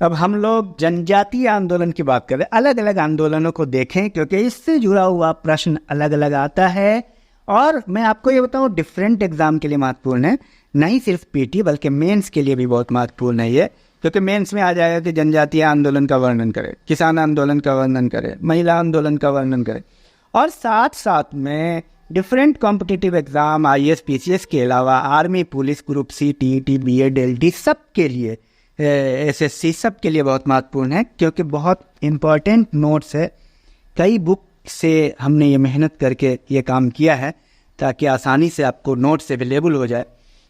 अब हम लोग जनजातीय आंदोलन की बात करें, अलग अलग आंदोलनों को देखें क्योंकि इससे जुड़ा हुआ प्रश्न अलग अलग आता है। और मैं आपको ये बताऊं, डिफरेंट एग्जाम के लिए महत्वपूर्ण है, नहीं सिर्फ पीटी बल्कि मेंस के लिए भी बहुत महत्वपूर्ण है ये। क्योंकि मेंस में आ जाएगा कि जनजातीय आंदोलन का वर्णन करे, किसान आंदोलन का वर्णन करे, महिला आंदोलन का वर्णन करे, और साथ साथ में different competitive exam IAS PCS के अलावा army, police, group C, TET, BED, LD सब के लिए, SSC सब के लिए बहुत महत्वपूर्ण है क्योंकि बहुत इम्पोर्टेंट नोट्स है। कई बुक से हमने ये मेहनत करके ये काम किया है ताकि आसानी से आपको नोट्स अवेलेबल हो जाए।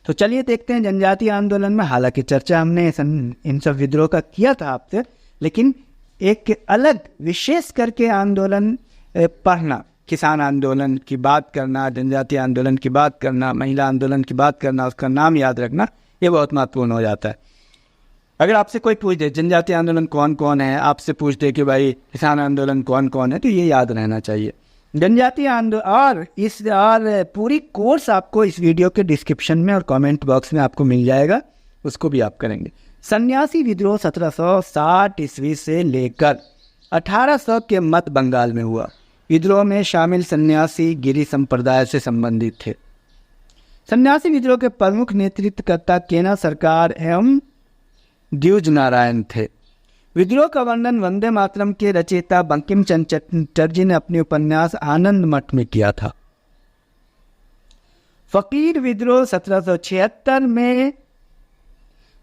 तो चलिए देखते हैं जनजातीय आंदोलन में। हालांकि चर्चा हमने इन सब विद्रोह का किया था आपसे, लेकिन एक अलग विशेष करके आंदोलन पढ़ना, किसान आंदोलन की बात करना, जनजातीय आंदोलन की बात करना, महिला आंदोलन की बात करना, उसका नाम याद रखना, ये बहुत महत्वपूर्ण हो जाता है। अगर आपसे कोई पूछ दे जनजातीय आंदोलन कौन कौन है, आपसे पूछ दे कि भाई किसान आंदोलन कौन कौन है, तो ये याद रहना चाहिए जनजातीय आंदोलन। और पूरी कोर्स आपको इस वीडियो के डिस्क्रिप्शन में और कमेंट बॉक्स में आपको मिल जाएगा, उसको भी आप करेंगे। सन्यासी विद्रोह 1760 ईस्वी से लेकर 1800 के मध्य बंगाल में हुआ। विद्रोह में शामिल सन्यासी गिरी संप्रदाय से संबंधित थे। सन्यासी विद्रोह के प्रमुख नेतृत्वकर्ता केना सरकार एवं द्विज नारायण थे। विद्रोह का वर्णन वंदे मातरम के रचयिता बंकिम चंद्र चटर्जी ने अपने उपन्यास आनंद मठ में किया था। फकीर विद्रोह 1776 में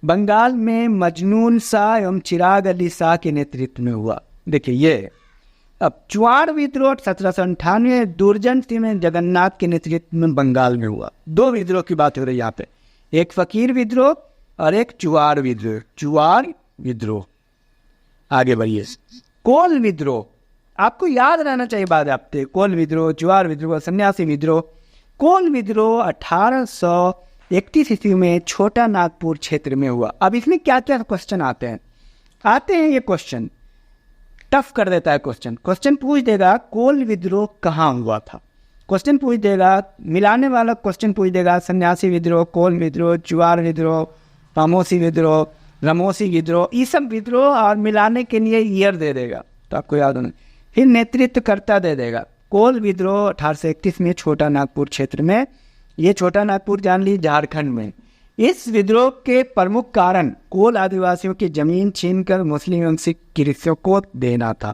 बंगाल में मजनून शाह एवं चिराग अली शाह के नेतृत्व में हुआ। देखिए ये। अब चुआड़ विद्रोह 1798 दुर्जन सिंह जगन्नाथ के नेतृत्व में बंगाल में हुआ। दो विद्रोह की बात हो रही है यहाँ पे, एक फकीर विद्रोह और एक चुआड़ विद्रोह। चुआड़ विद्रोह, आगे बढ़िए। कोल विद्रोह, आपको याद रहना चाहिए बात आपसे, कोल विद्रोह, चुआड़ विद्रोह, सन्यासी विद्रोह। कोल विद्रोह 1831 ईस्वी में छोटा नागपुर क्षेत्र में हुआ। अब इसमें क्या क्या क्वेश्चन आते हैं ये क्वेश्चन टफ कर देता है। क्वेश्चन पूछ देगा कोल विद्रोह कहाँ हुआ था, क्वेश्चन पूछ देगा मिलाने वाला क्वेश्चन पूछ देगा सन्यासी विद्रोह, कोल विद्रोह, चुआड़ विद्रोह, पामोसी विद्रोह, रमोसी विद्रोह, ये सब विद्रोह और मिलाने के लिए ईयर दे देगा, तो आपको याद होना। फिर नेतृत्वकर्ता दे देगा। कोल विद्रोह 1831 में छोटा नागपुर क्षेत्र में, ये छोटा नागपुर जान ली झारखंड में। इस विद्रोह के प्रमुख कारण कोल आदिवासियों की जमीन छीनकर मुस्लिम एवं सिख कृषियों को देना था।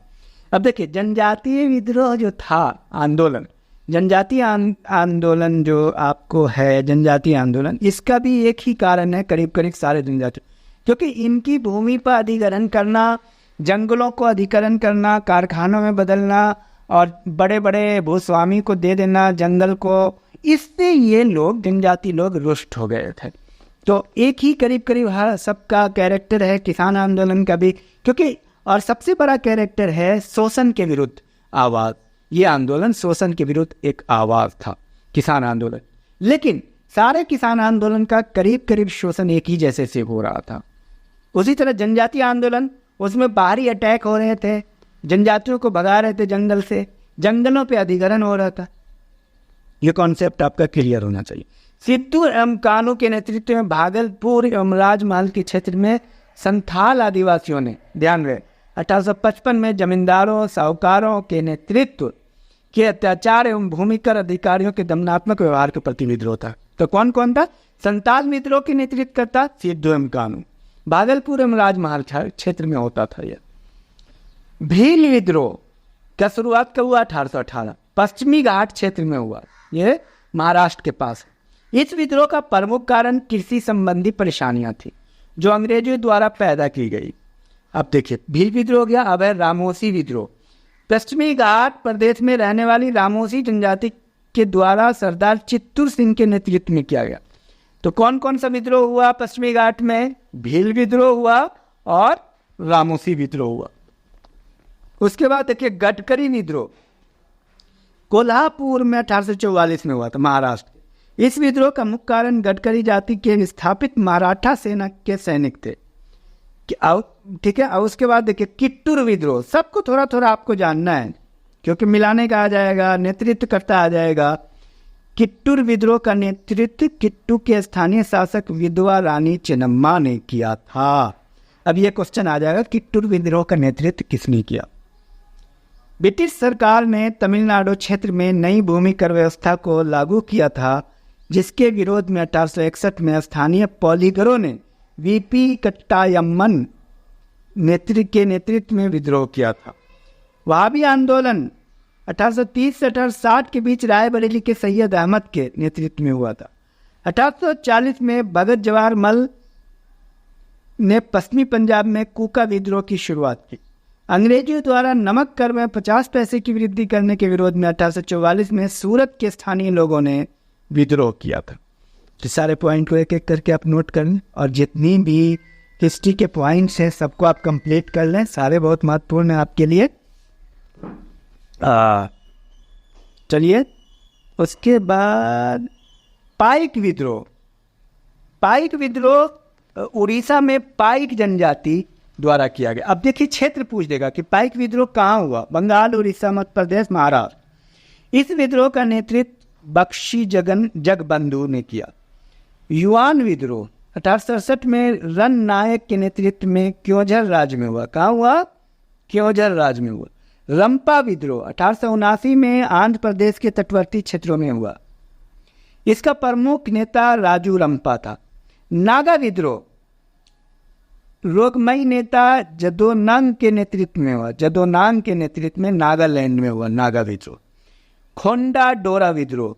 अब देखिए जनजातीय विद्रोह जो था आंदोलन, जनजातीय आंदोलन जो आपको है जनजातीय आंदोलन, इसका भी एक ही कारण है करीब करीब सारे जनजाति, क्योंकि इनकी भूमि पर अधिग्रहण करना, जंगलों को अधिग्रहण करना, कारखानों में बदलना और बड़े बड़े भूस्वामी को दे देना जंगल को, इससे ये लोग जनजाति लोग रुष्ट हो गए थे। तो एक ही करीब करीब हर सबका कैरेक्टर है किसान आंदोलन का भी, क्योंकि और सबसे बड़ा कैरेक्टर है शोषण के विरुद्ध आवाज़। ये आंदोलन शोषण के विरुद्ध एक आवाज़ था, किसान आंदोलन। लेकिन सारे किसान आंदोलन का करीब करीब शोषण एक ही जैसे से हो रहा था। उसी तरह जनजातीय आंदोलन, उसमें बाहरी अटैक हो रहे थे, जनजातियों को भगा रहे थे जंगल से, जंगलों पे अधिग्रहण हो रहा था। ये कॉन्सेप्ट आपका क्लियर होना चाहिए। सिद्धू एवं कानू के नेतृत्व में भागलपुर एवं राजमहल के क्षेत्र में संथाल आदिवासियों ने, ध्यान रहे, 1855 में जमींदारों साहूकारों के नेतृत्व के अत्याचार एवं भूमिकर अधिकारियों के दमनात्मक व्यवहार के प्रति विद्रोह था। तो कौन कौन था? संथाल विद्रोह के नेतृत्व करता सिद्धू एवं कानू, भागलपुर एवं राजमहल क्षेत्र में होता था यह। भील विद्रोह का शुरुआत कब हुआ? 1818, पश्चिमी घाट क्षेत्र में हुआ, यह महाराष्ट्र के पास। इस विद्रोह का प्रमुख कारण कृषि संबंधी परेशानियां थी जो अंग्रेजों द्वारा पैदा की गई। अब देखिए भील विद्रोह गया। अब है रामोसी विद्रोह। पश्चिमी घाट प्रदेश में रहने वाली रामोसी जनजाति के द्वारा सरदार चित्तूर सिंह के नेतृत्व में किया गया। तो कौन कौन सा विद्रोह हुआ पश्चिमी घाट में? भील विद्रोह हुआ और रामोसी विद्रोह हुआ। उसके बाद देखिए गडकरी विद्रोह कोल्हापुर में 1844 में हुआ था, महाराष्ट्र। इस विद्रोह का मुख्य कारण गडकरी जाति के विस्थापित मराठा सेना के सैनिक थे। ठीक है। और उसके बाद देखिए किट्टूर विद्रोह, सबको थोड़ा थोड़ा आपको जानना है क्योंकि मिलाने का आ जाएगा, नेतृत्व करता आ जाएगा। किट्टूर विद्रोह का नेतृत्व किट्टू के स्थानीय शासक विधवा रानी चेन्नम्मा ने किया था। अब ये क्वेश्चन आ जाएगा कि टुर विद्रोह का नेतृत्व किसने किया। ब्रिटिश सरकार ने तमिलनाडु क्षेत्र में नई भूमि कर व्यवस्था को लागू किया था, जिसके विरोध में 1861 में स्थानीय पॉलीगरों ने वीपी कट्टायम्मन के नेतृत्व में विद्रोह किया था। वहाबी आंदोलन 1830 से 1860 के बीच रायबरेली के सैयद अहमद के नेतृत्व में हुआ था। 1840 में भगत जवाहर मल ने पश्चिमी पंजाब में कूका विद्रोह की शुरुआत की। अंग्रेजियों द्वारा नमक कर में 50 पैसे की वृद्धि करने के विरोध में 1844 में सूरत के स्थानीय लोगों ने विद्रोह किया था। तो सारे पॉइंट को एक एक करके आप नोट कर लें, और जितनी भी हिस्ट्री के पॉइंट्स हैं सबको आप कंप्लीट कर लें, सारे बहुत महत्वपूर्ण हैं आपके लिए। चलिए, उसके बाद पाइक विद्रोह। पाइक विद्रोह उड़ीसा में पाइक जनजाति द्वारा किया गया। अब देखिए, क्षेत्र पूछ देगा कि पाइक विद्रोह कहाँ हुआ। बंगाल, उड़ीसा, मध्य प्रदेश, महाराष्ट्र। इस विद्रोह का नेतृत्व बख्शी जगबंधु ने किया। युआन विद्रोह 1867 में रन नायक के नेतृत्व में क्योंझर राज्य में हुआ। कहाँ हुआ? क्योंझर राज्य में हुआ। रंपा विद्रोह 1879 में आंध्र प्रदेश के तटवर्ती क्षेत्रों में हुआ। इसका प्रमुख नेता राजू रंपा था। नागा विद्रोह रोगमई नेता जदोनांग के नेतृत्व में हुआ। जदोनांग के नेतृत्व में नागालैंड में हुआ नागा विद्रोह। खोंडा डोरा विद्रोह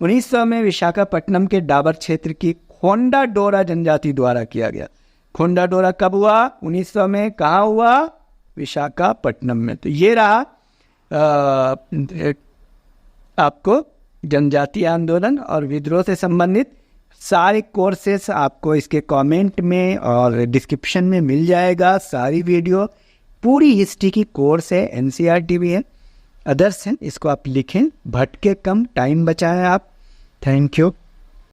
1900 में विशाखापट्टनम के डाबर क्षेत्र की खोंडा डोरा जनजाति द्वारा किया गया। खोंडा डोरा कब हुआ? 1900 में। कहाँ हुआ? विशाखापट्टनम में। तो ये रहा आपको जनजातीय आंदोलन और विद्रोह से संबंधित सारे कोर्सेस आपको इसके कमेंट में और डिस्क्रिप्शन में मिल जाएगा। सारी वीडियो, पूरी हिस्ट्री की कोर्स है, एनसीईआरटी भी है, अदर्स हैं। इसको आप लिखें, भटके कम, टाइम बचाएं आप। Thank you.